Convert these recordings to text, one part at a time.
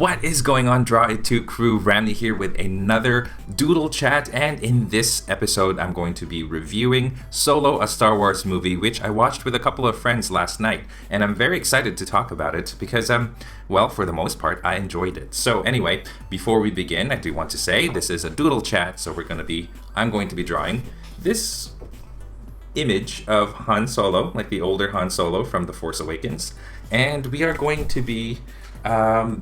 What is going on, Draw It To crew? Ramny here with another Doodle Chat, and in this episode I'm going to be reviewing Solo, a Star Wars movie which I watched with a couple of friends last night, and I'm very excited to talk about it because, well, for the most part, I enjoyed it. So anyway, before we begin, I do want to say this is a Doodle Chat, so I'm going to be drawing this image of Han Solo, like the older Han Solo from The Force Awakens, and we are going to be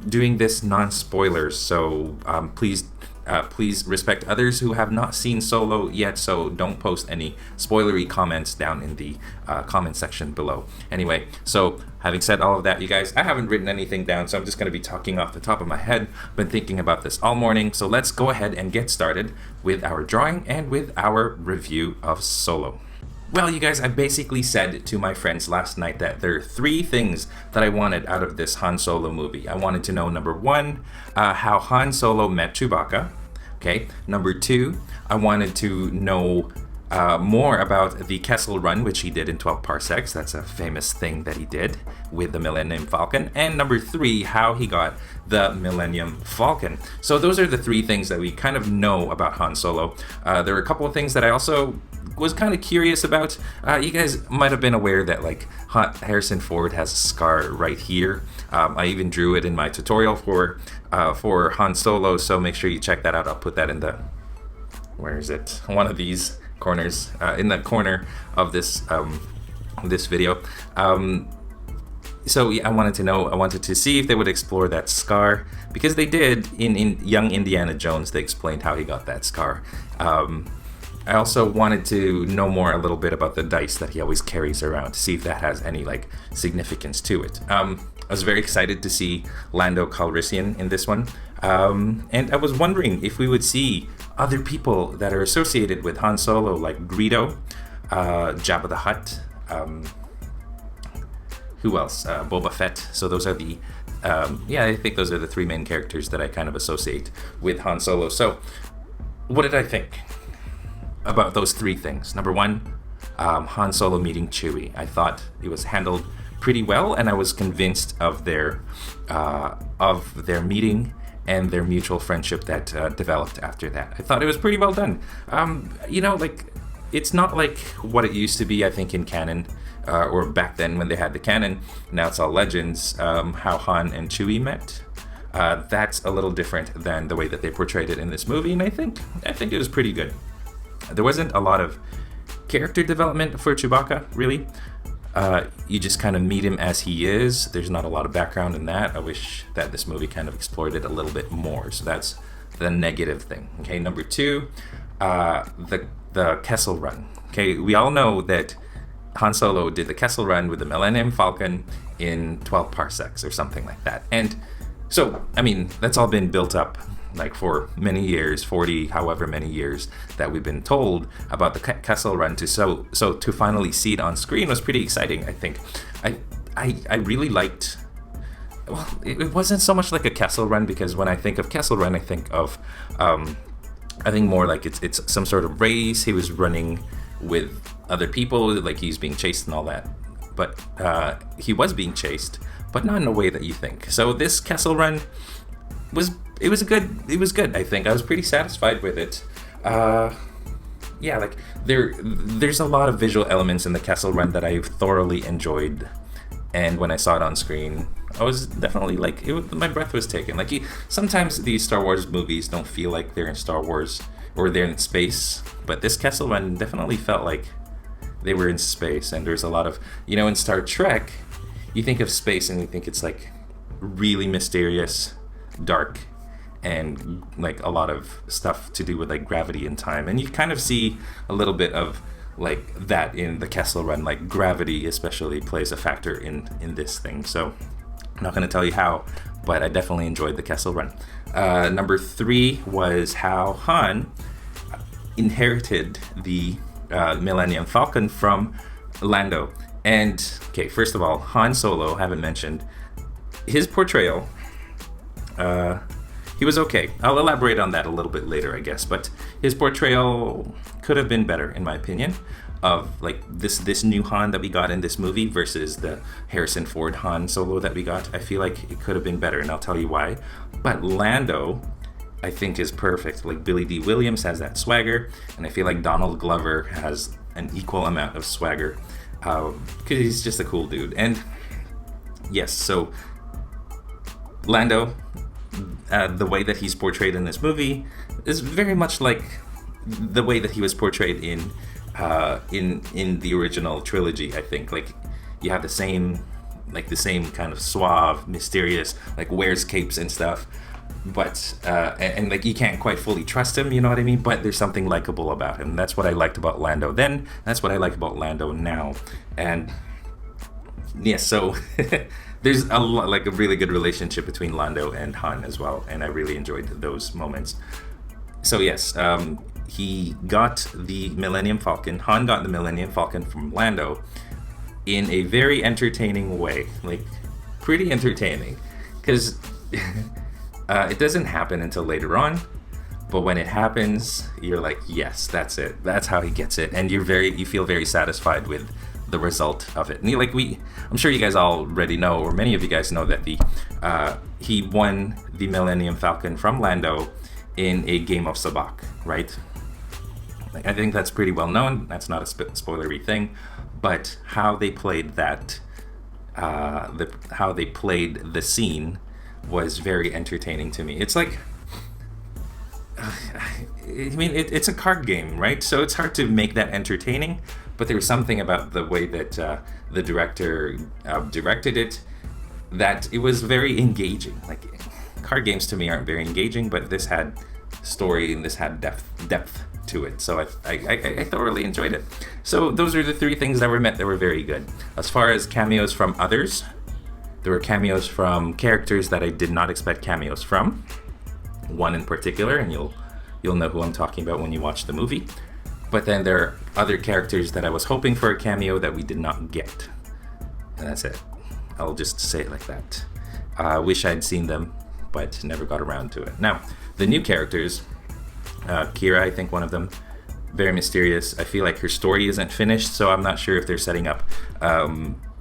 doing this non-spoilers, so please respect others who have not seen Solo yet, so don't post any spoilery comments down in the comment section below. Anyway, so having said all of that, you guys, I haven't written anything down, so I'm just going to be talking off the top of my head. Been thinking about this all morning, so let's go ahead and get started with our drawing and with our review of Solo. Well, you guys, I basically said to my friends last night that there are three things that I wanted out of this Han Solo movie. I wanted to know, number one, how Han Solo met Chewbacca. Okay. Number two, I wanted to know more about the Kessel Run, which he did in 12 parsecs. That's a famous thing that he did with the Millennium Falcon. And number three, how he got the Millennium Falcon. So those are the three things that we kind of know about Han Solo. There were a couple of things that I also was kind of curious about. You guys might have been aware that like Harrison Ford has a scar right here. I even drew it in my tutorial for Han Solo, so make sure you check that out. I'll put that in the, where is it? One of these corners, in the corner of this this video. So yeah, I wanted to see if they would explore that scar, because they did in Young Indiana Jones. They explained how he got that scar. I also wanted to know a little bit about the dice that he always carries around, to see if that has any like significance to it. I was very excited to see Lando Calrissian in this one, and I was wondering if we would see other people that are associated with Han Solo, like Greedo, Jabba the Hutt, who else? Boba Fett. So those are the I think those are the three main characters that I kind of associate with Han Solo. So what did I think about those three things? Number one, Han Solo meeting Chewie. I thought it was handled pretty well, and I was convinced of their meeting and their mutual friendship that developed after that. I thought it was pretty well done. Like, it's not like what it used to be, I think, in canon, or back then when they had the canon. Now it's all legends. How Han and Chewie met. That's a little different than the way that they portrayed it in this movie, and I think it was pretty good. There wasn't a lot of character development for Chewbacca, really. You just kind of meet him as he is. There's not a lot of background in that. I wish that this movie kind of explored it a little bit more. So that's the negative thing. Okay, number two, the Kessel Run. Okay, we all know that Han Solo did the Kessel Run with the Millennium Falcon in 12 parsecs or something like that. And so, I mean, that's all been built up like for many years, 40 however many years that we've been told about the Kessel Run. So to finally see it on screen was pretty exciting. I think I really liked, well, it wasn't so much like a Kessel Run, because when I think of Kessel Run, I think of more like it's some sort of race. He was running with other people, like he's being chased and all that, but he was being chased, but not in a way that you think. So this Kessel Run was good. I think I was pretty satisfied with it. Like there's a lot of visual elements in the Kessel Run that I thoroughly enjoyed, and when I saw it on screen, I was definitely like, my breath was taken. Like, sometimes these Star Wars movies don't feel like they're in Star Wars or they're in space, but this Kessel Run definitely felt like they were in space. And there's a lot of, in Star Trek, you think of space and you think it's like really mysterious, dark, and like a lot of stuff to do with like gravity and time, and you kind of see a little bit of like that in the Kessel Run. Like gravity especially plays a factor in this thing. So I'm not going to tell you how, but I definitely enjoyed the Kessel Run. Number three was how Han inherited the Millennium Falcon from Lando. And okay, first of all, Han Solo, haven't mentioned his portrayal. He was okay. I'll elaborate on that a little bit later, I guess, but his portrayal could have been better, in my opinion. of like this new Han that we got in this movie versus the Harrison Ford Han Solo that we got. I feel like it could have been better, and I'll tell you why. But Lando, I think, is perfect. Like Billy D. Williams has that swagger, and I feel like Donald Glover has an equal amount of swagger because he's just a cool dude. And yes, so Lando, the way that he's portrayed in this movie is very much like the way that he was portrayed in the original trilogy. I think like you have the same kind of suave, mysterious, like wears capes and stuff, but and like you can't quite fully trust him, you know what I mean? But there's something likable about him. That's what I liked about Lando then. That's what I like about Lando now. And yeah, so there's like a really good relationship between Lando and Han as well, and I really enjoyed those moments. So yes, he got the Millennium Falcon. Han got the Millennium Falcon from Lando in a very entertaining way, like pretty entertaining, because it doesn't happen until later on, but when it happens, you're like, yes, that's it. That's how he gets it, and you feel very satisfied with the result of it. And I'm sure you guys already know, or many of you guys know, that he won the Millennium Falcon from Lando in a game of sabacc, right? Like, I think that's pretty well known. That's not a spoilery thing, but how they played that, how they played the scene was very entertaining to me. It's like, I mean, it's a card game, right? So it's hard to make that entertaining, but there was something about the way that the director directed it that it was very engaging. Like, card games to me aren't very engaging, but this had story and this had depth to it. So I thoroughly enjoyed it. So those are the three things that were very good. As far as cameos from others, there were cameos from characters that I did not expect cameos from. One in particular, and you'll know who I'm talking about when you watch the movie. But then there are other characters that I was hoping for a cameo that we did not get. And that's it. I'll just say it like that. I wish I'd seen them, but never got around to it. Now, the new characters, Kira, I think one of them, very mysterious. I feel like her story isn't finished, so I'm not sure if they're setting up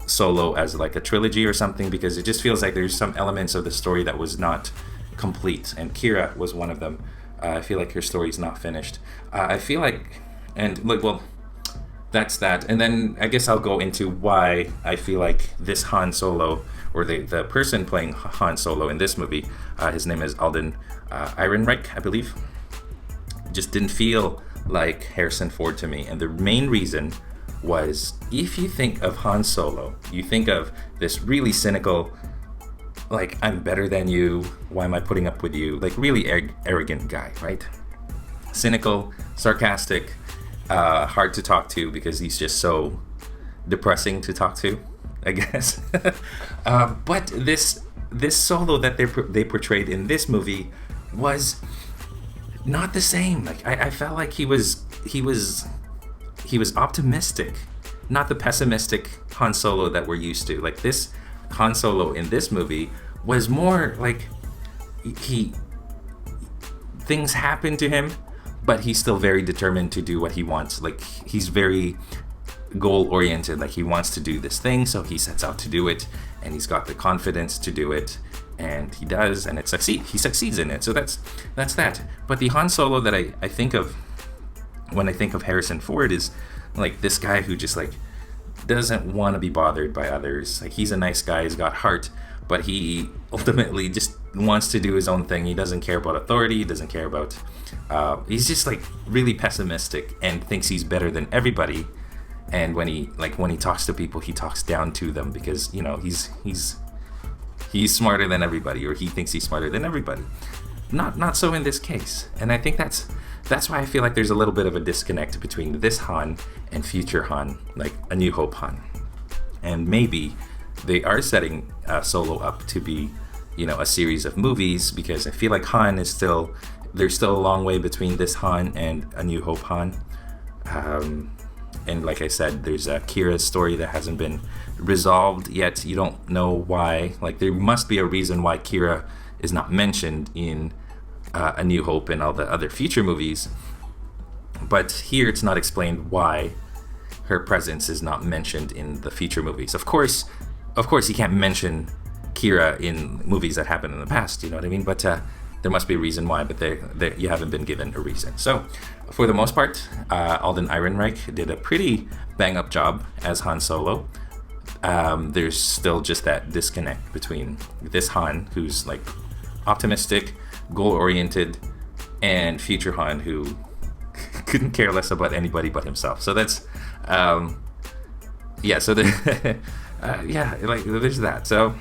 Solo as like a trilogy or something, because it just feels like there's some elements of the story that was not complete, and Kira was one of them. I feel like her story's not finished. I feel like, and like, well, that's that. And then I guess I'll go into why I feel like this Han Solo, or the person playing Han Solo in this movie, his name is Alden Ehrenreich, I believe, just didn't feel like Harrison Ford to me. And the main reason was, if you think of Han Solo, you think of this really cynical, like, I'm better than you, why am I putting up with you, like really arrogant guy, right? Cynical, sarcastic, hard to talk to because he's just so depressing to talk to, I guess. But this Solo that they portrayed in this movie was not the same. Like, I felt like he was optimistic, not the pessimistic Han Solo that we're used to. Like, this Han Solo in this movie was more like things happen to him, but he's still very determined to do what he wants. Like, he's very goal oriented. Like, he wants to do this thing, so he sets out to do it, and he's got the confidence to do it, and he does, and he succeeds in it. So that's that. But the Han Solo that I think of when I think of Harrison Ford is like this guy who just like doesn't want to be bothered by others. Like, he's a nice guy, he's got heart, but he ultimately just wants to do his own thing. He doesn't care about authority, he doesn't care about he's just like really pessimistic and thinks he's better than everybody. And when he talks to people, he talks down to them because, you know, he's smarter than everybody, or he thinks he's smarter than everybody. Not so in this case. And I think that's why I feel like there's a little bit of a disconnect between this Han and future Han, like A New Hope Han. And maybe they are setting Solo up to be, you know, a series of movies, because I feel like there's still a long way between this Han and A New Hope Han. And like I said, there's Kira's story that hasn't been resolved yet. You don't know why. Like, there must be a reason why Kira is not mentioned in A New Hope and all the other future movies. But here it's not explained why. her presence is not mentioned in the future movies. Of course, you can't mention Kira in movies that happened in the past, you know what I mean? But there must be a reason why, but you haven't been given a reason. So, for the most part, Alden Ehrenreich did a pretty bang-up job as Han Solo. There's still just that disconnect between this Han, who's like optimistic, goal-oriented, and future Han, who couldn't care less about anybody but himself. So that's, yeah. So yeah, like there's that. So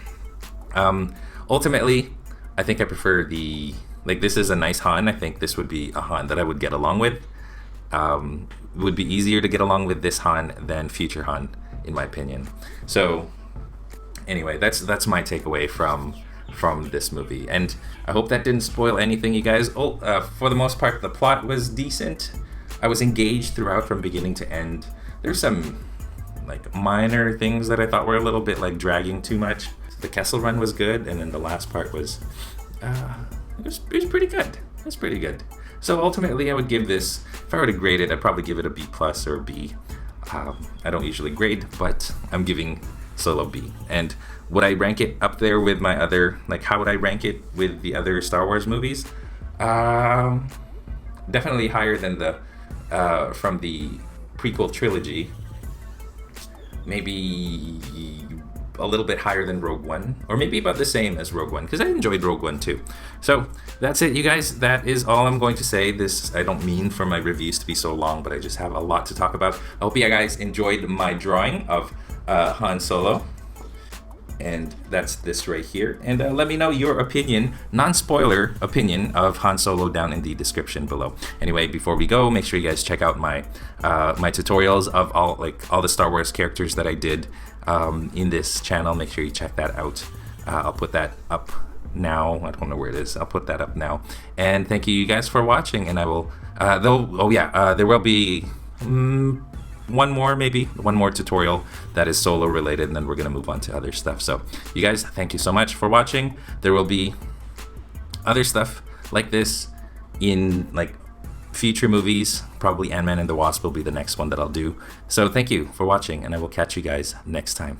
ultimately, I think I prefer this is a nice Han. I think this would be a Han that I would get along with. Would be easier to get along with this Han than future Han, in my opinion. So anyway, that's my takeaway from this movie, and I hope that didn't spoil anything, you guys. For the most part, the plot was decent. I was engaged throughout from beginning to end. There's some like minor things that I thought were a little bit like dragging too much. The Kessel Run was good, and then the last part was it was pretty good. It was pretty good. So ultimately, I would give this, if I were to grade it, I'd probably give it a B+ or a B. I don't usually grade, but I'm giving Solo B. And would I rank it up there with my other, like how would I rank it with the other Star Wars movies? Definitely higher than the from the prequel trilogy. Maybe a little bit higher than Rogue One, or maybe about the same as Rogue One, because I enjoyed Rogue One too. So that's it, you guys. That is all I'm going to say. This, I don't mean for my reviews to be so long, but I just have a lot to talk about. I hope you guys enjoyed my drawing of Han Solo. And that's this right here. And let me know your opinion, non-spoiler opinion of Han Solo down in the description below. Anyway, before we go, make sure you guys check out my my tutorials of all the Star Wars characters that I did in this channel. Make sure you check that out. I'll put that up now. I don't know where it is. I'll put that up now. And thank you guys for watching. And I will, there will be one more tutorial that is Solo related, and then we're gonna move on to other stuff. So you guys, thank you so much for watching. There will be other stuff like this in like future movies. Probably Ant-Man and the Wasp will be the next one that I'll do. So thank you for watching, and I will catch you guys next time.